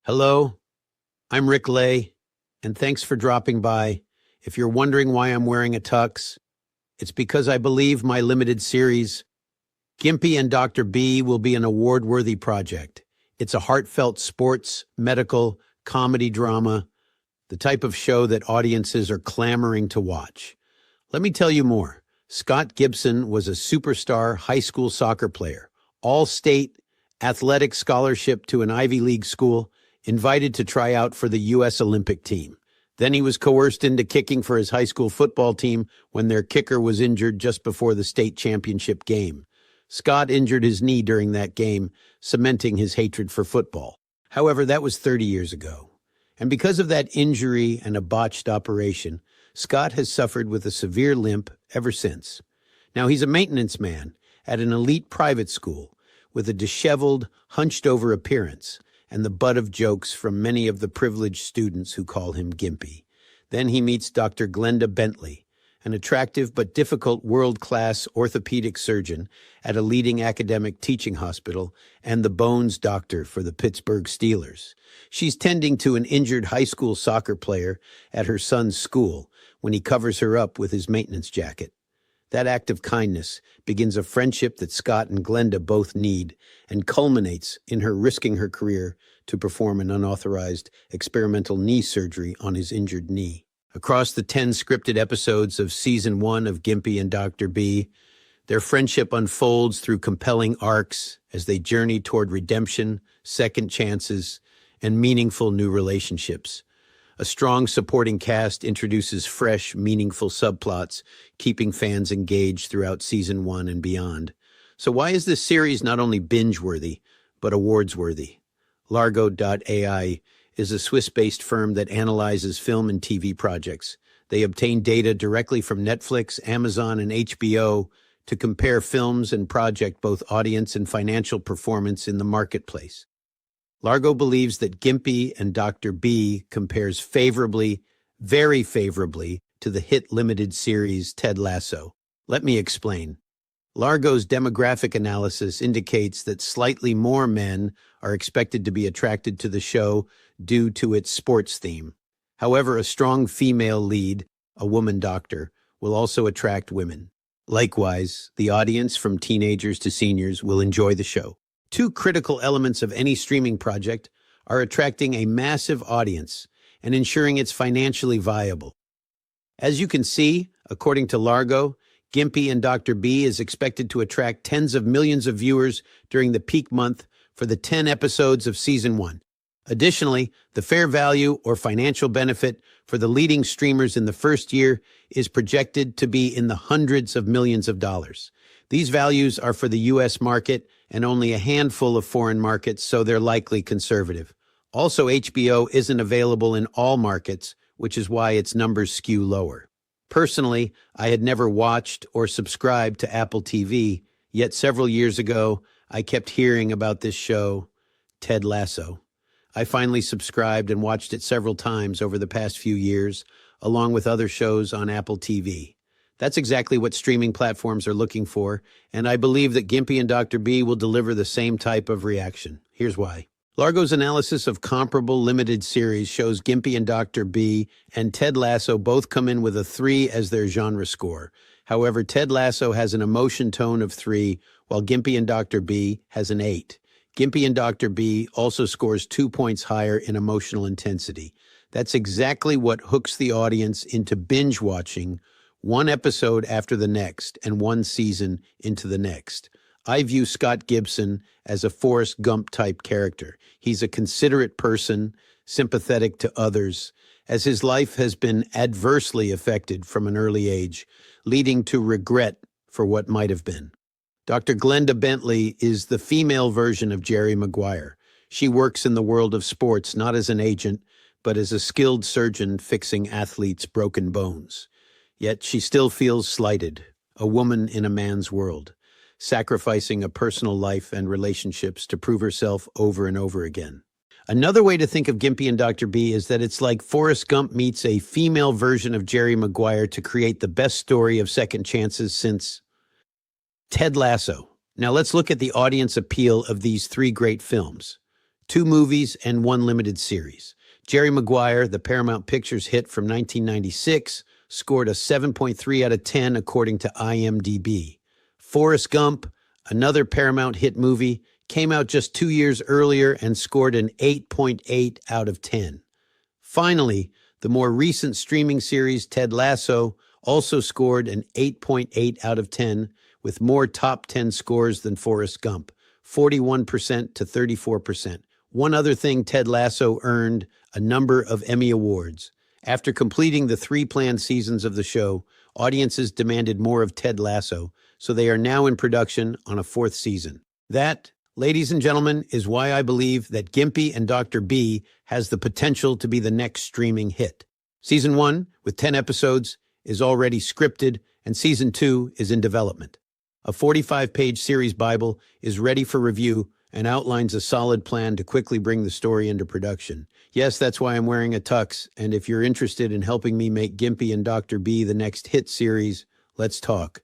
Hello, I'm Rick Lay, and thanks for dropping by. If you're wondering why I'm wearing a tux, it's because I believe my limited series, Gimpy and Dr. B, will be an award-worthy project. It's a heartfelt sports, medical, comedy drama, the type of show that audiences are clamoring to watch. Let me tell you more. Scott Gibson was a superstar high school soccer player, all-state athletic scholarship to an Ivy League school, invited to try out for the U.S. Olympic team. Then he was coerced into kicking for his high school football team when their kicker was injured just before the state championship game. Scott injured his knee during that game, cementing his hatred for football. However, that was 30 years ago. And because of that injury and a botched operation, Scott has suffered with a severe limp ever since. Now, he's a maintenance man at an elite private school with a disheveled, hunched-over appearance and the butt of jokes from many of the privileged students who call him Gimpy. Then he meets Dr. Glenda Bentley, an attractive but difficult world-class orthopedic surgeon at a leading academic teaching hospital and the bones doctor for the Pittsburgh Steelers. She's tending to an injured high school soccer player at her son's school when he covers her up with his maintenance jacket. That act of kindness begins a friendship that Scott and Glenda both need and culminates in her risking her career to perform an unauthorized experimental knee surgery on his injured knee. Across the 10 scripted episodes of Season 1 of Gimpy and Dr. B, their friendship unfolds through compelling arcs as they journey toward redemption, second chances, and meaningful new relationships. A strong supporting cast introduces fresh, meaningful subplots, keeping fans engaged throughout Season 1 and beyond. So why is this series not only binge-worthy, but awards-worthy? Largo.ai is a Swiss-based firm that analyzes film and TV projects. They obtain data directly from Netflix, Amazon, and HBO to compare films and project both audience and financial performance in the marketplace. Largo believes that Gimpy and Dr. B compares favorably, very favorably, to the hit limited series Ted Lasso. Let me explain. Largo's demographic analysis indicates that slightly more men are expected to be attracted to the show due to its sports theme. However, a strong female lead, a woman doctor, will also attract women. Likewise, the audience from teenagers to seniors will enjoy the show. Two critical elements of any streaming project are attracting a massive audience and ensuring it's financially viable. As you can see, according to Largo, Gimpy and Dr. B is expected to attract tens of millions of viewers during the peak month for the 10 episodes of Season 1. Additionally, the fair value or financial benefit for the leading streamers in the first year is projected to be in the hundreds of millions of dollars. These values are for the U.S. market and only a handful of foreign markets, so they're likely conservative. Also, HBO isn't available in all markets, which is why its numbers skew lower. Personally, I had never watched or subscribed to Apple TV, yet several years ago, I kept hearing about this show, Ted Lasso. I finally subscribed and watched it several times over the past few years, along with other shows on Apple TV. That's exactly what streaming platforms are looking for, and I believe that Gimpy and Dr. B will deliver the same type of reaction. Here's why. Largo's analysis of comparable limited series shows Gimpy and Dr. B and Ted Lasso both come in with a 3 as their genre score. However, Ted Lasso has an emotion tone of 3, while Gimpy and Dr. B has an 8. Gimpy and Dr. B also scores 2 points higher in emotional intensity. That's exactly what hooks the audience into binge watching one episode after the next and one season into the next. I view Scott Gibson as a Forrest Gump-type character. He's a considerate person, sympathetic to others, as his life has been adversely affected from an early age, leading to regret for what might have been. Dr. Glenda Bentley is the female version of Jerry Maguire. She works in the world of sports not as an agent, but as a skilled surgeon fixing athletes' broken bones. Yet she still feels slighted, a woman in a man's world, sacrificing a personal life and relationships to prove herself over and over again. Another way to think of Gimpy and Dr. B is that it's like Forrest Gump meets a female version of Jerry Maguire to create the best story of second chances since Ted Lasso. Now let's look at the audience appeal of these 3 great films. 2 movies, and 1 limited series. Jerry Maguire, the Paramount Pictures hit from 1996, scored a 7.3 out of 10 according to IMDb. Forrest Gump, another Paramount hit movie, came out just 2 years earlier and scored an 8.8 out of 10. Finally, the more recent streaming series Ted Lasso also scored an 8.8 out of 10 with more top 10 scores than Forrest Gump, 41% to 34%. One other thing, Ted Lasso earned a number of Emmy Awards. After completing the 3 planned seasons of the show, audiences demanded more of Ted Lasso, so they are now in production on a 4th season. That, ladies and gentlemen, is why I believe that Gimpy and Dr. B has the potential to be the next streaming hit. Season 1, with 10 episodes, is already scripted, and Season 2 is in development. A 45-page series Bible is ready for review and outlines a solid plan to quickly bring the story into production. Yes, that's why I'm wearing a tux, and if you're interested in helping me make Gimpy and Dr. B the next hit series, let's talk.